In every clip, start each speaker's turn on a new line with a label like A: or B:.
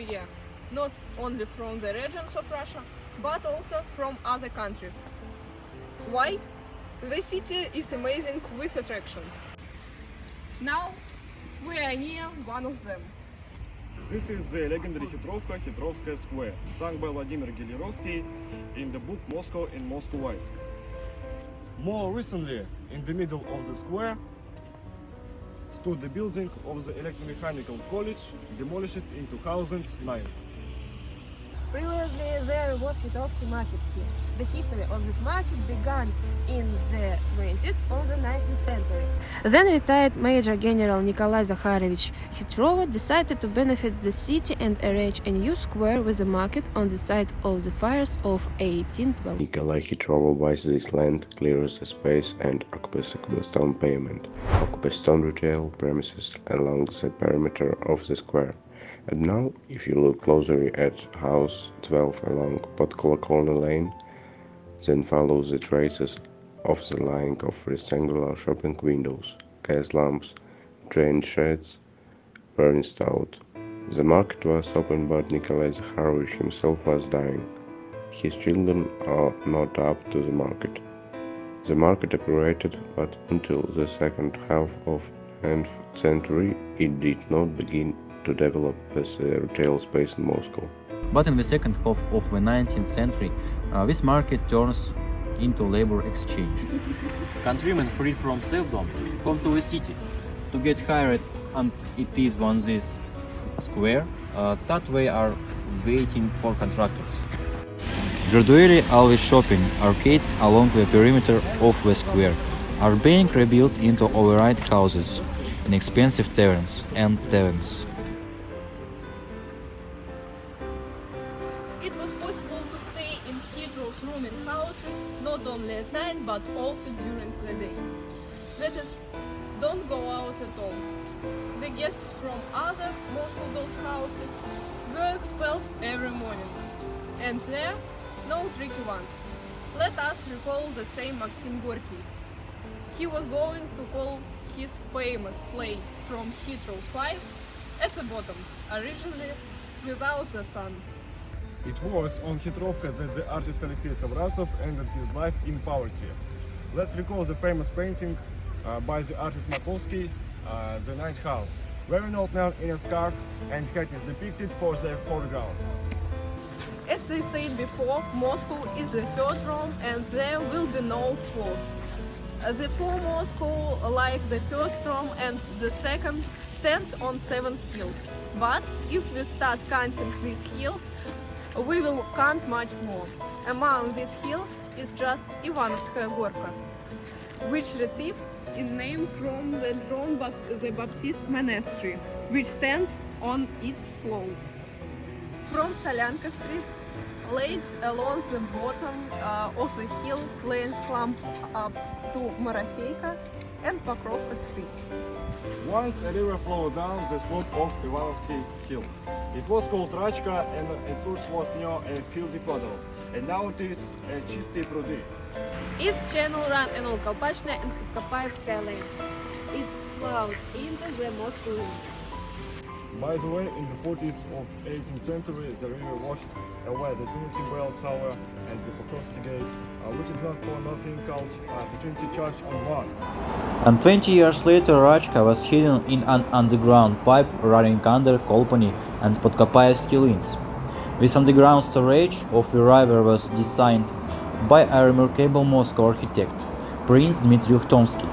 A: every year, not only from the regions of Russia, but also from other countries. Why? The city is amazing with attractions. Now we are near one of them.
B: This is the legendary Хитровка, Хитровская Square, sung by Vladimir Gilirovsky in the book Moscow and Moscow Vice. More recently, in the middle of the square, stood the building of the Electromechanical College, demolished in 2009.
C: Previously there was Hitrovke market here. The history of this market began in the 20s of the 19th century. Then retired Major General Nikolai Zakharovich Hitrova decided to benefit the city and arrange a new square with a market on the site of the fires of 1812.
D: Nikolai Hitrova buys this land, clears the space and occupies a cobblestone pavement, occupies stone retail premises along the perimeter of the square. And now, if you look closely at house 12 along Podkolokona lane, then follow the traces of the line of rectangular shopping windows, gas lamps, drain sheds were installed. The market was opened but Nikolai Zakharovich himself was dying. His children are not up to the market. The market operated, but until the second half of the 9th century it did not begin to develop as a retail space in Moscow.
E: But in the second half of the 19th century, this market turns into labor exchange. Countrymen freed from serfdom come to the city to get hired, and it is on this square that they are waiting for contractors. Gradually, all the shopping arcades along the perimeter of the square are being rebuilt into overnight houses and expensive taverns and taverns.
A: It was possible to stay in Hitrov's rooming houses not only at night but also during the day. That is, don't go out at all. The guests from other Moscow houses were expelled every morning. And there, no tricky ones. Let us recall the same Maxim Gorky. He was going to call his famous play From Hitrov's Life at the bottom, originally without the sun.
B: It was on Хитровка that the artist Alexei Savrasov ended his life in poverty. Let's recall the famous painting by the artist Makovsky, The Night House, where an old man in a scarf and hat is depicted for the foreground.
A: As they said before, Moscow is the third Rome and there will be no fourth. The four Moscow, like the first Rome and the second, stands on 7 hills. But if we start counting these hills, we will count much more. Among these hills is just Ивановская горка, which received its name from the John the Baptist monastery, which stands on its slope. From Solyanka Street, laid along the bottom of the hill, lanes climb up to Moroseyka and Pokrovka streets.
B: Once a river flowed down the slope of Ivановsky hill. It was called Rachka and its source was near a fieldy puddle, and now it is a Чистые пруды.
C: Its channel ran along Kolpachная and Kopaevskaya lanes. It's flowed into the Moscow River.
B: By the way, in the 40s of 18th century, the river washed away the Trinity Bell Tower and the Pokrovsky Gate, which is not for nothing called the Trinity Church on Var.
E: And 20 years later, Rachka was hidden in an underground pipe running under Kolpany and Podkopaevsky lanes. This underground storage of the river was designed by a remarkable Moscow architect, Prince Dmitry Ukhtomsky.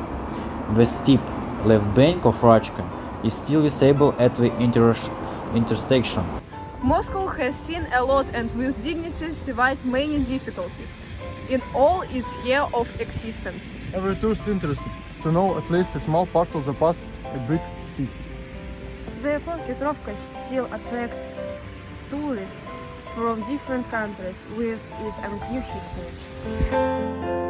E: The steep left bank of Rachka is still visible at the intersection.
A: Moscow has seen a lot and with dignity survived many difficulties in all its year of existence.
B: Every tourist interested to know at least a small part of the past a big city.
C: Therefore, Hitrovka still attracts tourists from different countries with its unclear history.